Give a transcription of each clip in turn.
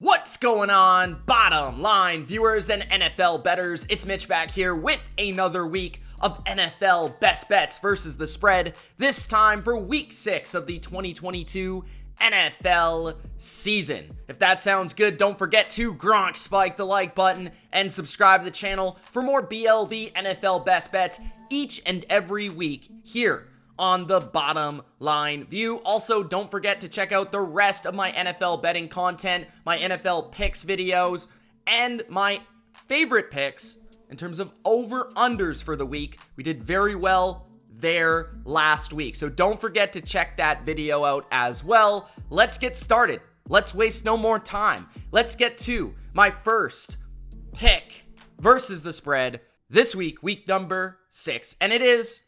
What's going on, bottom line viewers and NFL bettors? It's Mitch back here with another week of NFL best bets versus the spread, this time for week 6 of the 2022 NFL season. If that sounds good, don't forget to spike the like button and subscribe to the channel for more BLV NFL best bets each and every week here on the Bottom Line View. Also, don't forget to check out the rest of my NFL betting content, my NFL picks videos, and my favorite picks in terms of over-unders for the week. We did very well there last week, so don't forget to check that video out as well. Let's get started. Let's waste no more time. Let's get to my first pick versus the spread this week, week number 6, and it is,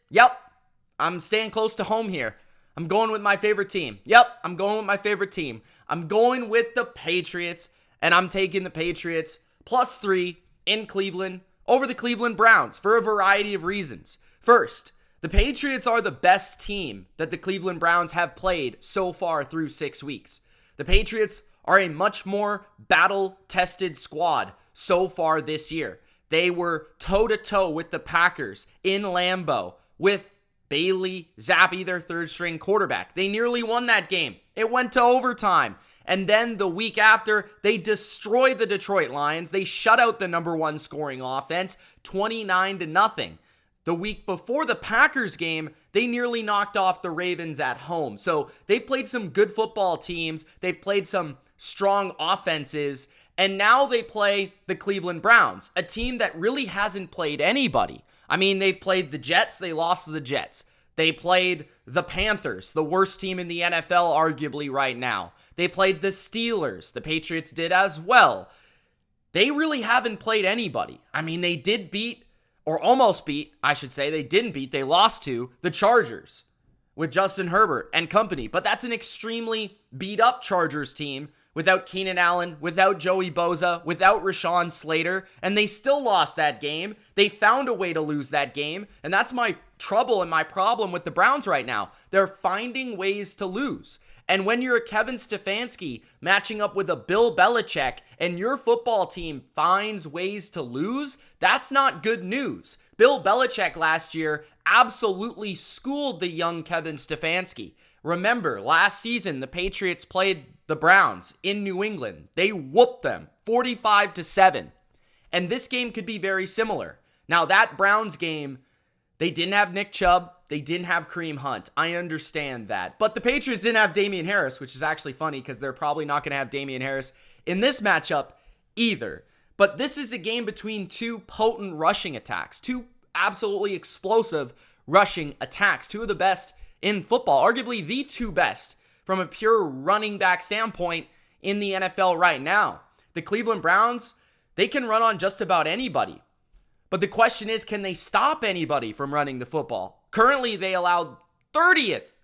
I'm staying close to home here. I'm going with my favorite team. I'm going with my favorite team. I'm going with the Patriots, and I'm taking the Patriots +3 in Cleveland over the Cleveland Browns for a variety of reasons. First, the Patriots are the best team that the Cleveland Browns have played so far through 6 weeks. The Patriots are a much more battle-tested squad so far this year. They were toe-to-toe with the Packers in Lambeau with Bailey Zappi, their third-string quarterback. They nearly won that game. It went to overtime. And then the week after, they destroyed the Detroit Lions. They shut out the number 1 scoring offense, 29-0. The week before the Packers game, they nearly knocked off the Ravens at home. So they've played some good football teams. They've played some strong offenses. And now they play the Cleveland Browns, a team that really hasn't played anybody. I mean, they've played the Jets. They lost to the Jets. They played the Panthers, the worst team in the NFL, arguably right now. They played the Steelers. The Patriots did as well. They really haven't played anybody. I mean, they did beat, or almost beat, I should say. They didn't beat. They lost to the Chargers with Justin Herbert and company. But that's an extremely beat-up Chargers team without Keenan Allen, without Joey Bosa, without Rashawn Slater, and they still lost that game. They found a way to lose that game, and that's my trouble and my problem with the Browns right now. They're finding ways to lose. And when you're a Kevin Stefanski matching up with a Bill Belichick and your football team finds ways to lose, that's not good news. Bill Belichick last year absolutely schooled the young Kevin Stefanski. Remember, last season, the Patriots played the Browns in New England. They whooped them 45-7. And this game could be very similar. Now, that Browns game, they didn't have Nick Chubb. They didn't have Kareem Hunt. I understand that. But the Patriots didn't have Damian Harris, which is actually funny because they're probably not going to have Damian Harris in this matchup either. But this is a game between two potent rushing attacks, two absolutely explosive rushing attacks, two of the best in football, arguably the two best from a pure running back standpoint in the NFL right now. The Cleveland Browns, they can run on just about anybody. But the question is, can they stop anybody from running the football? Currently, they allowed 30th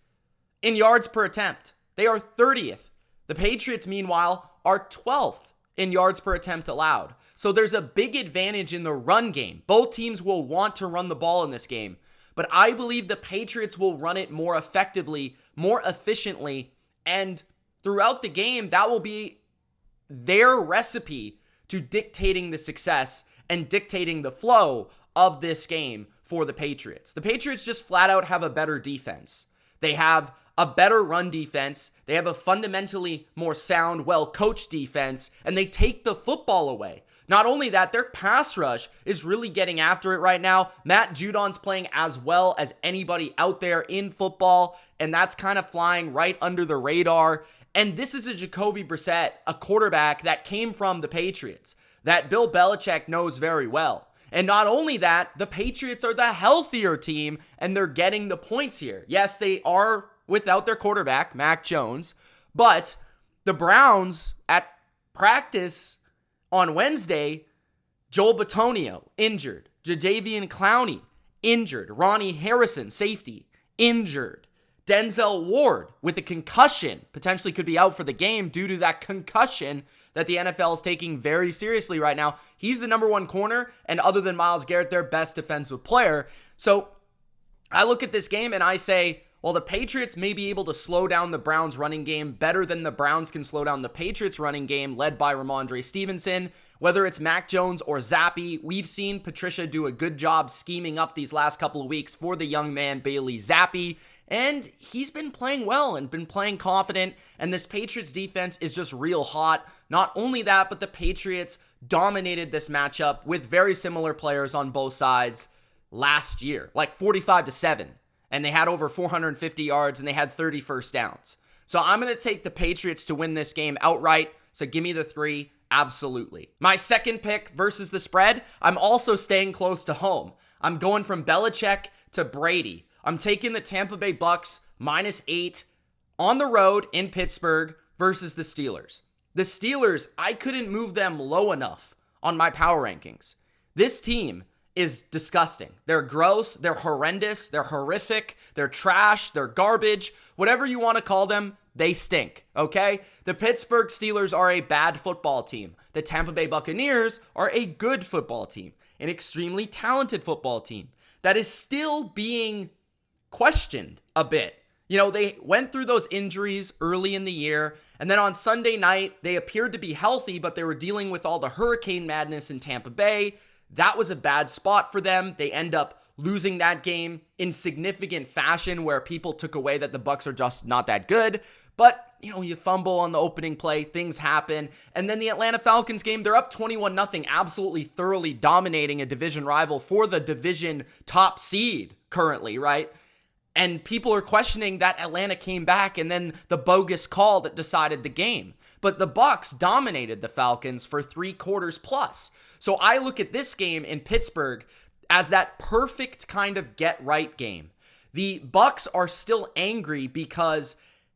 in yards per attempt. They are 30th. The Patriots, meanwhile, are 12th in yards per attempt allowed. So there's a big advantage in the run game. Both teams will want to run the ball in this game. But I believe the Patriots will run it more effectively, more efficiently, and throughout the game, that will be their recipe to dictating the success and dictating the flow of this game for the Patriots. The Patriots just flat out have a better defense. They have a better run defense. They have a fundamentally more sound, well-coached defense, and they take the football away. Not only that, their pass rush is really getting after it right now. Matt Judon's playing as well as anybody out there in football, and that's kind of flying right under the radar. And this is a Jacoby Brissett, a quarterback that came from the Patriots, that Bill Belichick knows very well. And not only that, the Patriots are the healthier team, and they're getting the points here. Yes, they are without their quarterback, Mac Jones, but the Browns at practice on Wednesday, Joel Bitonio, injured. Jadeveon Clowney, injured. Ronnie Harrison, safety, injured. Denzel Ward, with a concussion, potentially could be out for the game due to that concussion that the NFL is taking very seriously right now. He's the number 1 corner, and other than Myles Garrett, their best defensive player. So I look at this game and I say, while the Patriots may be able to slow down the Browns running game better than the Browns can slow down the Patriots running game led by Ramondre Stevenson, whether it's Mac Jones or Zappe, we've seen Patricia do a good job scheming up these last couple of weeks for the young man Bailey Zappe, and he's been playing well and been playing confident, and this Patriots defense is just real hot. Not only that, but the Patriots dominated this matchup with very similar players on both sides last year, like 45-7. And they had over 450 yards and they had 30 first downs. So I'm going to take the Patriots to win this game outright. So give me the 3. Absolutely. My second pick versus the spread, I'm also staying close to home. I'm going from Belichick to Brady. I'm taking the Tampa Bay Bucks -8 on the road in Pittsburgh versus the Steelers. The Steelers, I couldn't move them low enough on my power rankings. This team is disgusting. They're gross, they're horrendous, they're horrific, they're trash, they're garbage, whatever you want to call them, they stink, okay? The Pittsburgh Steelers are a bad football team. The Tampa Bay Buccaneers are a good football team, an extremely talented football team that is still being questioned a bit. You know, they went through those injuries early in the year, and then on Sunday night, they appeared to be healthy, but they were dealing with all the hurricane madness in Tampa Bay. That was a bad spot for them. They end up losing that game in significant fashion where people took away that the Bucs are just not that good. But, you know, you fumble on the opening play, things happen. And then the Atlanta Falcons game, they're up 21-0, absolutely thoroughly dominating a division rival for the division top seed currently, right? And people are questioning that Atlanta came back and then the bogus call that decided the game. But the Bucs dominated the Falcons for 3 quarters plus. So I look at this game in Pittsburgh as that perfect kind of get-right game. The Bucs are still angry because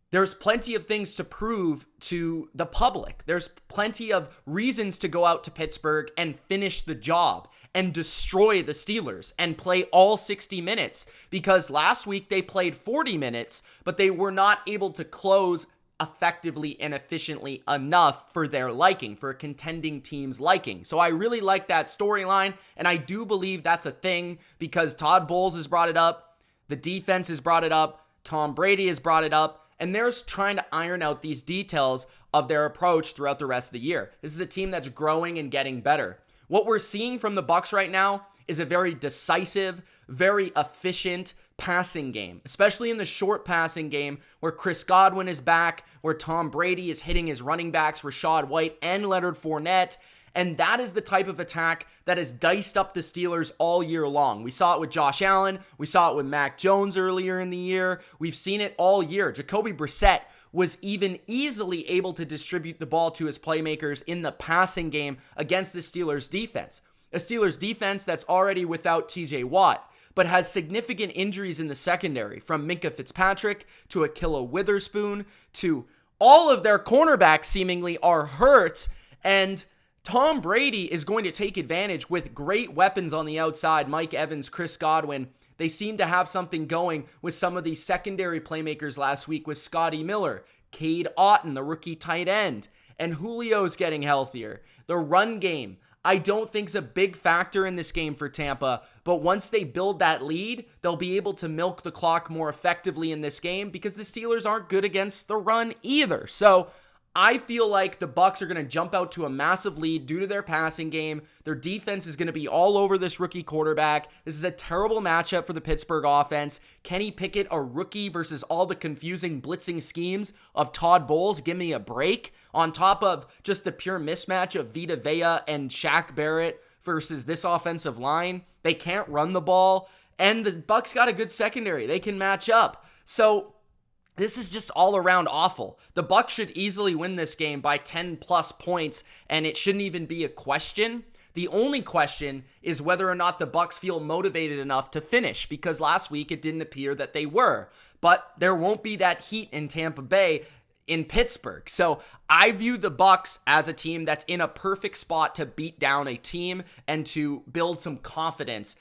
there's plenty of things to prove to the public. There's plenty of reasons to go out to Pittsburgh and finish the job and destroy the Steelers and play all 60 minutes because last week they played 40 minutes, but they were not able to close effectively and efficiently enough for their liking, for a contending team's liking. So I really like that storyline, and I do believe that's a thing because Todd Bowles has brought it up, the defense has brought it up, Tom Brady has brought it up, and they're trying to iron out these details of their approach throughout the rest of the year. This is a team that's growing and getting better. What we're seeing from the Bucs right now is a very decisive, very efficient passing game, especially in the short passing game where Chris Godwin is back, where Tom Brady is hitting his running backs, Rachaad White and Leonard Fournette. And that is the type of attack that has diced up the Steelers all year long. We saw it with Josh Allen. We saw it with Mac Jones earlier in the year. We've seen it all year. Jacoby Brissett was even easily able to distribute the ball to his playmakers in the passing game against the Steelers defense. A Steelers defense that's already without TJ Watt, but has significant injuries in the secondary, from Minkah Fitzpatrick to Ahkello Witherspoon to all of their cornerbacks seemingly are hurt, and Tom Brady is going to take advantage with great weapons on the outside, Mike Evans, Chris Godwin. They seem to have something going with some of these secondary playmakers last week with Scotty Miller, Cade Otton, the rookie tight end, and Julio's getting healthier. The run game, I don't think is a big factor in this game for Tampa, but once they build that lead, they'll be able to milk the clock more effectively in this game because the Steelers aren't good against the run either. So I feel like the Bucs are going to jump out to a massive lead due to their passing game. Their defense is going to be all over this rookie quarterback. This is a terrible matchup for the Pittsburgh offense. Kenny Pickett, a rookie versus all the confusing blitzing schemes of Todd Bowles. Give me a break. On top of just the pure mismatch of Vita Vea and Shaq Barrett versus this offensive line. They can't run the ball. And the Bucs got a good secondary. They can match up. So this is just all around awful. The Bucs should easily win this game by 10 plus points, and it shouldn't even be a question. The only question is whether or not the Bucs feel motivated enough to finish, because last week it didn't appear that they were. But there won't be that heat in Tampa Bay in Pittsburgh. So I view the Bucs as a team that's in a perfect spot to beat down a team and to build some confidence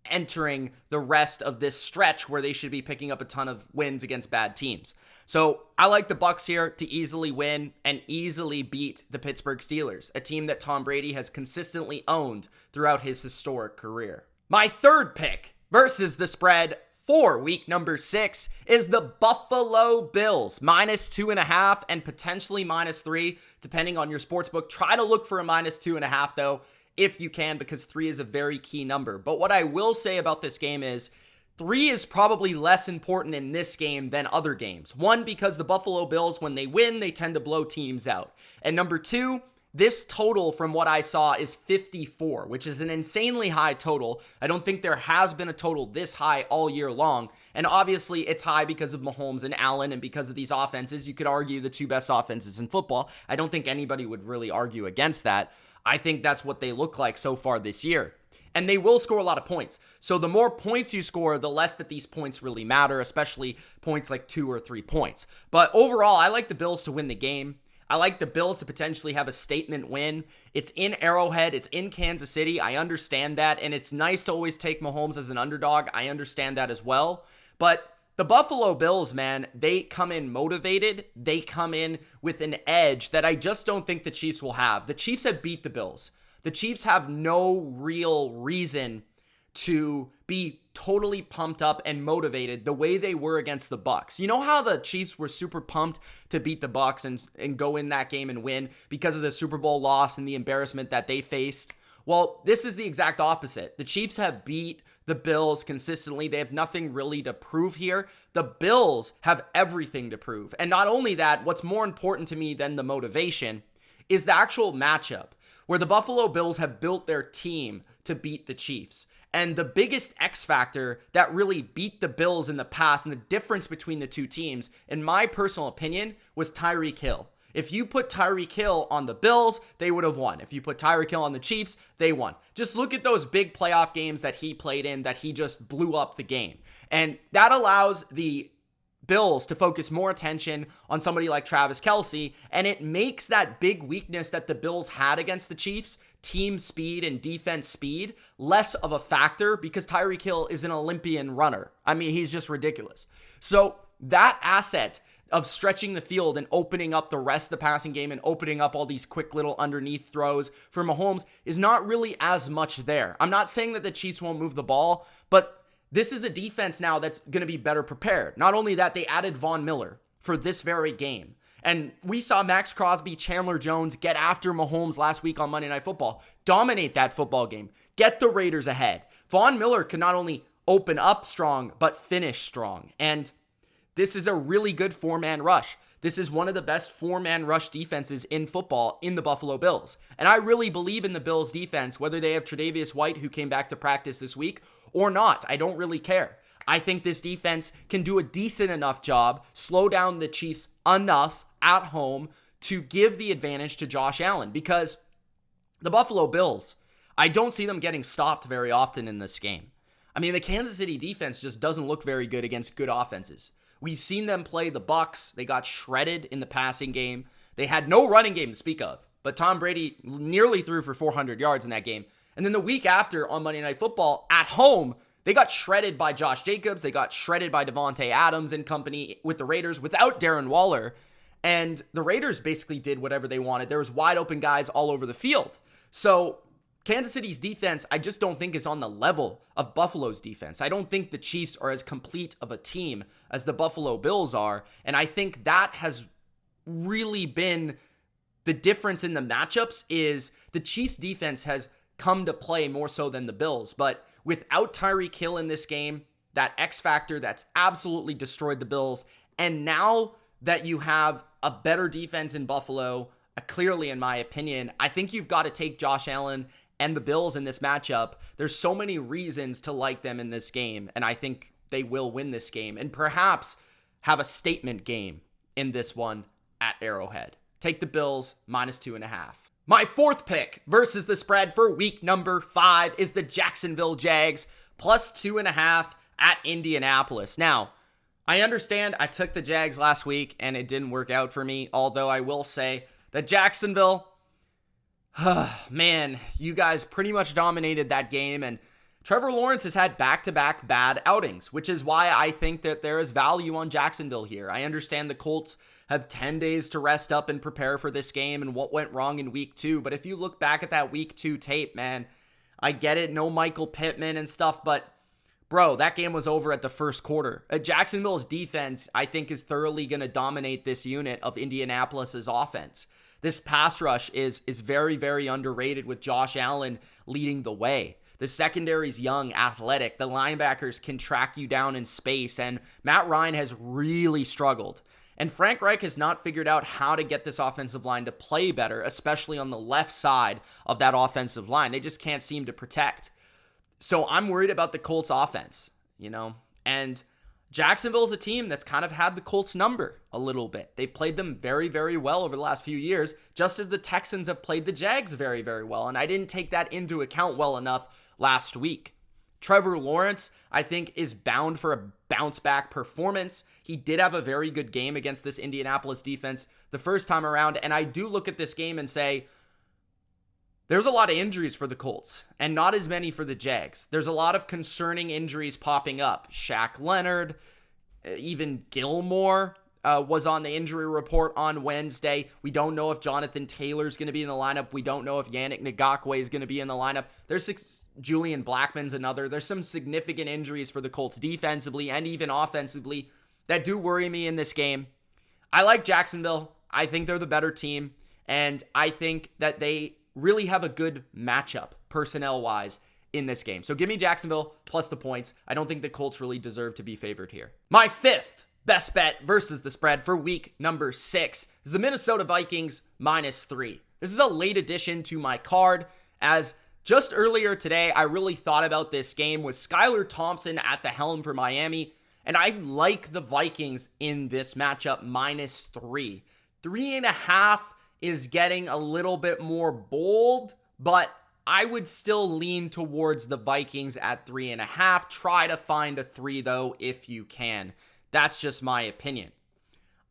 entering the rest of this stretch where they should be picking up a ton of wins against bad teams. So I like the Bucs here to easily win and easily beat the Pittsburgh Steelers, a team that Tom Brady has consistently owned throughout his historic career. My third pick versus the spread, for week number 6 is the Buffalo Bills, -2.5 and potentially -3, depending on your sportsbook. Try to look for a -2.5 though, if you can, because 3 is a very key number. But what I will say about this game is 3 is probably less important in this game than other games. One, because the Buffalo Bills, when they win, they tend to blow teams out. And number 2, this total from what I saw is 54, which is an insanely high total. I don't think there has been a total this high all year long. And obviously it's high because of Mahomes and Allen and because of these offenses. You could argue the 2 best offenses in football. I don't think anybody would really argue against that. I think that's what they look like so far this year. And they will score a lot of points. So the more points you score, the less that these points really matter, especially points like 2 or 3 points. But overall, I like the Bills to win the game. I like the Bills to potentially have a statement win. It's in Arrowhead. It's in Kansas City. I understand that. And it's nice to always take Mahomes as an underdog. I understand that as well. But the Buffalo Bills, man, they come in motivated. They come in with an edge that I just don't think the Chiefs will have. The Chiefs have beat the Bills. The Chiefs have no real reason to be totally pumped up and motivated the way they were against the Bucs. You know how the Chiefs were super pumped to beat the Bucs and go in that game and win because of the Super Bowl loss and the embarrassment that they faced? Well, this is the exact opposite. The Chiefs have beat the Bills consistently. They have nothing really to prove here. The Bills have everything to prove. And not only that, what's more important to me than the motivation is the actual matchup, where the Buffalo Bills have built their team to beat the Chiefs. And the biggest X factor that really beat the Bills in the past and the difference between the two teams, in my personal opinion, was Tyreek Hill. If you put Tyreek Hill on the Bills, they would have won. If you put Tyreek Hill on the Chiefs, they won. Just look at those big playoff games that he played in that he just blew up the game. And that allows the Bills to focus more attention on somebody like Travis Kelce, and it makes that big weakness that the Bills had against the Chiefs, team speed and defense speed, less of a factor because Tyreek Hill is an Olympian runner. I mean, he's just ridiculous. So that asset of stretching the field and opening up the rest of the passing game and opening up all these quick little underneath throws for Mahomes is not really as much there. I'm not saying that the Chiefs won't move the ball, but this is a defense now that's going to be better prepared. Not only that, they added Von Miller for this very game. And we saw Max Crosby, Chandler Jones get after Mahomes last week on Monday Night Football, dominate that football game, get the Raiders ahead. Von Miller could not only open up strong, but finish strong. And this is a really good 4-man rush. This is one of the best 4-man rush defenses in football in the Buffalo Bills. And I really believe in the Bills defense, whether they have Tre'Davious White, who came back to practice this week, or not. I don't really care. I think this defense can do a decent enough job, slow down the Chiefs enough at home to give the advantage to Josh Allen, because the Buffalo Bills, I don't see them getting stopped very often in this game. I mean, the Kansas City defense just doesn't look very good against good offenses. We've seen them play the Bucs. They got shredded in the passing game. They had no running game to speak of, but Tom Brady nearly threw for 400 yards in that game. And then the week after on Monday Night Football at home, they got shredded by Josh Jacobs. They got shredded by Devontae Adams and company with the Raiders without Darren Waller. And the Raiders basically did whatever they wanted. There was wide open guys all over the field. So Kansas City's defense, I just don't think is on the level of Buffalo's defense. I don't think the Chiefs are as complete of a team as the Buffalo Bills are. And I think that has really been the difference in the matchups, is the Chiefs defense has come to play more so than the Bills. But without Tyreek Hill in this game, that X factor that's absolutely destroyed the Bills, and now that you have a better defense in Buffalo, clearly in my opinion, I think you've got to take Josh Allen and the Bills in this matchup. There's so many reasons to like them in this game, and I think they will win this game and perhaps have a statement game in this one at Arrowhead. Take the Bills -2.5. My fourth pick versus the spread for week number 5 is the Jacksonville Jags +2.5 at Indianapolis. Now, I understand I took the Jags last week and it didn't work out for me, although I will say that Jacksonville, man, you guys pretty much dominated that game, and Trevor Lawrence has had back-to-back bad outings, which is why I think that there is value on Jacksonville here. I understand the Colts have 10 days to rest up and prepare for this game and what went wrong in week 2, but if you look back at that week 2 tape, man, I get it, no Michael Pittman and stuff, but Bro, that game was over at the first quarter. Jacksonville's defense, I think, is thoroughly going to dominate this unit of Indianapolis's offense. This pass rush is very, very underrated with Josh Allen leading the way. The secondary's young, athletic. The linebackers can track you down in space, and Matt Ryan has really struggled. And Frank Reich has not figured out how to get this offensive line to play better, especially on the left side of that offensive line. They just can't seem to protect. So I'm worried about the Colts offense, and Jacksonville's a team that's kind of had the Colts number a little bit. They've played them very, very well over the last few years, just as the Texans have played the Jags very, very well. And I didn't take that into account well enough last week. Trevor Lawrence, I think, is bound for a bounce back performance. He did have a very good game against this Indianapolis defense the first time around. And I do look at this game and say, there's a lot of injuries for the Colts and not as many for the Jags. There's a lot of concerning injuries popping up. Shaq Leonard, even Gilmore was on the injury report on Wednesday. We don't know if Jonathan Taylor's going to be in the lineup. We don't know if Yannick Ngakoue is going to be in the lineup. Julian Blackmon's another. There's some significant injuries for the Colts defensively and even offensively that do worry me in this game. I like Jacksonville. I think they're the better team, and I think that they really have a good matchup personnel-wise in this game. So give me Jacksonville plus the points. I don't think the Colts really deserve to be favored here. My fifth best bet versus the spread for week number 6 is the Minnesota Vikings -3. This is a late addition to my card, as just earlier today, I really thought about this game with Skylar Thompson at the helm for Miami, and I like the Vikings in this matchup -3. 3.5 is getting a little bit more bold, but I would still lean towards the Vikings at 3.5. Try to find a 3 though if you can. That's just my opinion.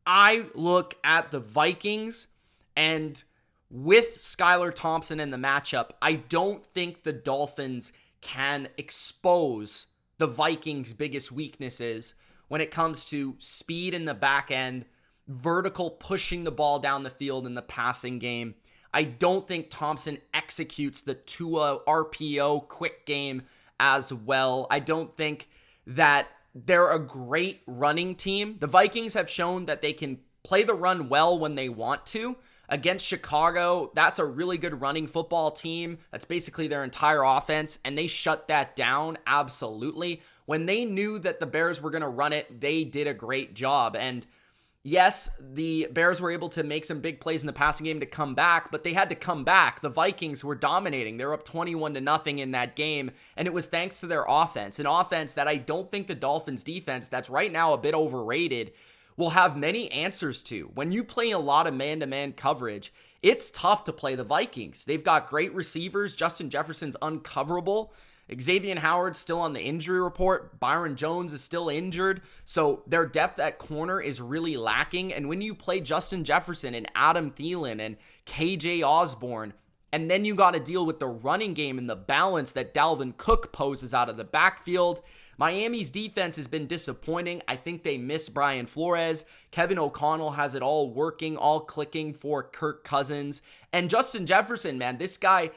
I look at the Vikings, and with Skylar Thompson in the matchup, I don't think the Dolphins can expose the Vikings' biggest weaknesses when it comes to speed in the back end, vertical pushing the ball down the field in the passing game. I don't think Thompson executes the Tua RPO quick game as well. I don't think that they're a great running team. The Vikings have shown that they can play the run well when they want to. Against Chicago, that's a really good running football team. That's basically their entire offense, and they shut that down absolutely. When they knew that the Bears were going to run it, they did a great job. And yes, the Bears were able to make some big plays in the passing game to come back, but they had to come back. The Vikings were dominating. They were up 21-0 in that game, and it was thanks to their offense. An offense that I don't think the Dolphins defense, that's right now a bit overrated, will have many answers to. When you play a lot of man-to-man coverage, it's tough to play the Vikings. They've got great receivers. Justin Jefferson's uncoverable. Xavier Howard's still on the injury report. Byron Jones is still injured. So their depth at corner is really lacking. And when you play Justin Jefferson and Adam Thielen and KJ Osborne, and then you got to deal with the running game and the balance that Dalvin Cook poses out of the backfield, Miami's defense has been disappointing. I think they miss Brian Flores. Kevin O'Connell has it all working, all clicking for Kirk Cousins. And Justin Jefferson, man, this guy,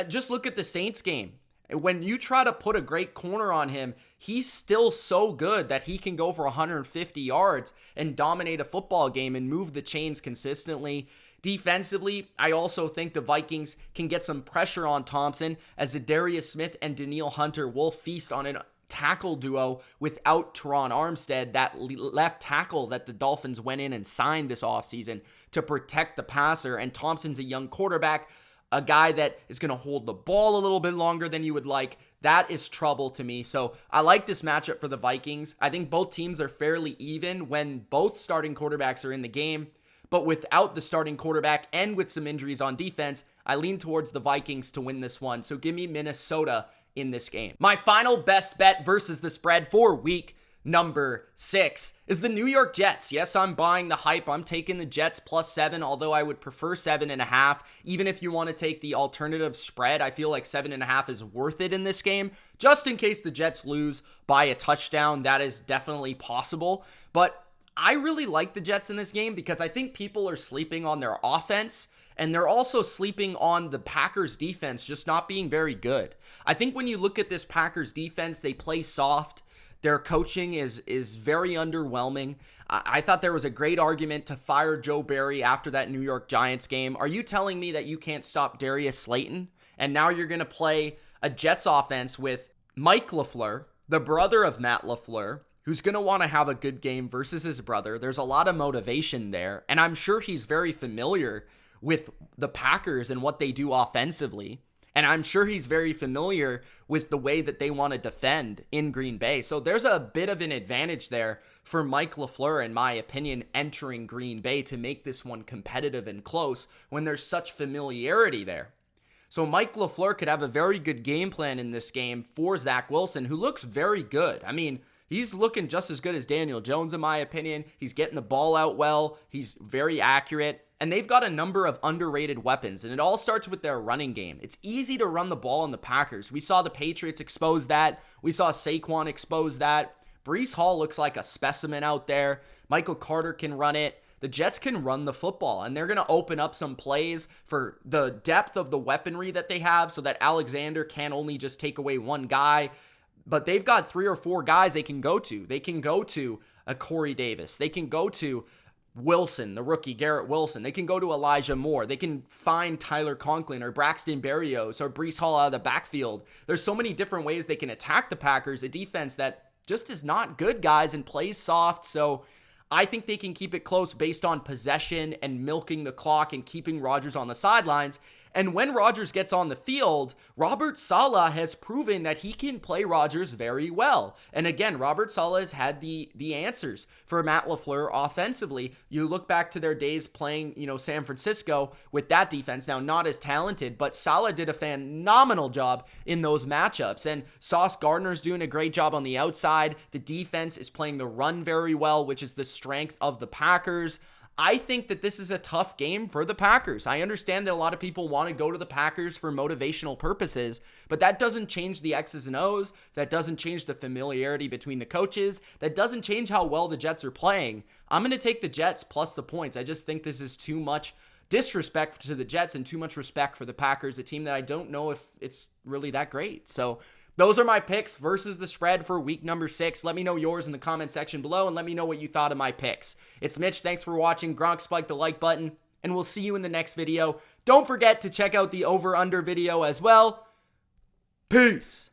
just look at the Saints game. When you try to put a great corner on him, he's still so good that he can go for 150 yards and dominate a football game and move the chains consistently. Defensively, I also think the Vikings can get some pressure on Thompson, as Zadarius Smith and Danielle Hunter will feast on an tackle duo without Teron Armstead, that left tackle that the Dolphins went in and signed this offseason to protect the passer. And Thompson's a young quarterback, a guy that is going to hold the ball a little bit longer than you would like. That is trouble to me. So I like this matchup for the Vikings. I think both teams are fairly even when both starting quarterbacks are in the game. But without the starting quarterback and with some injuries on defense, I lean towards the Vikings to win this one. So give me Minnesota in this game. My final best bet versus the spread for week number 6 is the New York Jets. Yes, I'm buying the hype. I'm taking the Jets +7, although I would prefer 7.5. Even if you want to take the alternative spread, I feel like 7.5 is worth it in this game. Just in case the Jets lose by a touchdown, that is definitely possible. But I really like the Jets in this game because I think people are sleeping on their offense. And they're also sleeping on the Packers defense just not being very good. I think when you look at this Packers defense, they play soft. Their coaching is very underwhelming. I thought there was a great argument to fire Joe Barry after that New York Giants game. Are you telling me that you can't stop Darius Slayton? And now you're going to play a Jets offense with Mike LaFleur, the brother of Matt LaFleur, who's going to want to have a good game versus his brother. There's a lot of motivation there, and I'm sure he's very familiar with the Packers and what they do offensively. And I'm sure he's very familiar with the way that they want to defend in Green Bay. So there's a bit of an advantage there for Mike LaFleur, in my opinion, entering Green Bay to make this one competitive and close when there's such familiarity there. So Mike LaFleur could have a very good game plan in this game for Zach Wilson, who looks very good. I mean, he's looking just as good as Daniel Jones, in my opinion. He's getting the ball out well. He's very accurate. And they've got a number of underrated weapons, and it all starts with their running game. It's easy to run the ball on the Packers. We saw the Patriots expose that. We saw Saquon expose that. Breece Hall looks like a specimen out there. Michael Carter can run it. The Jets can run the football, and they're going to open up some plays for the depth of the weaponry that they have so that Alexander can only just take away one guy. But they've got 3 or 4 guys they can go to. They can go to a Corey Davis. They can go to Wilson, the rookie, Garrett Wilson. They can go to Elijah Moore. They can find Tyler Conklin or Braxton Berrios or Breece Hall out of the backfield. There's so many different ways they can attack the Packers, a defense that just is not good, guys, and plays soft. So I think they can keep it close based on possession and milking the clock and keeping Rodgers on the sidelines. And when Rodgers gets on the field, Robert Saleh has proven that he can play Rodgers very well. And again, Robert Saleh has had the answers for Matt LaFleur offensively. You look back to their days playing, San Francisco with that defense. Now, not as talented, but Saleh did a phenomenal job in those matchups. And Sauce Gardner's doing a great job on the outside. The defense is playing the run very well, which is the strength of the Packers. I think that this is a tough game for the Packers. I understand that a lot of people want to go to the Packers for motivational purposes, but that doesn't change the X's and O's. That doesn't change the familiarity between the coaches. That doesn't change how well the Jets are playing. I'm going to take the Jets plus the points. I just think this is too much disrespect to the Jets and too much respect for the Packers, a team that I don't know if it's really that great. So those are my picks versus the spread for week number 6. Let me know yours in the comment section below, and let me know what you thought of my picks. It's Mitch. Thanks for watching. Gronk spike the like button, and we'll see you in the next video. Don't forget to check out the over-under video as well. Peace.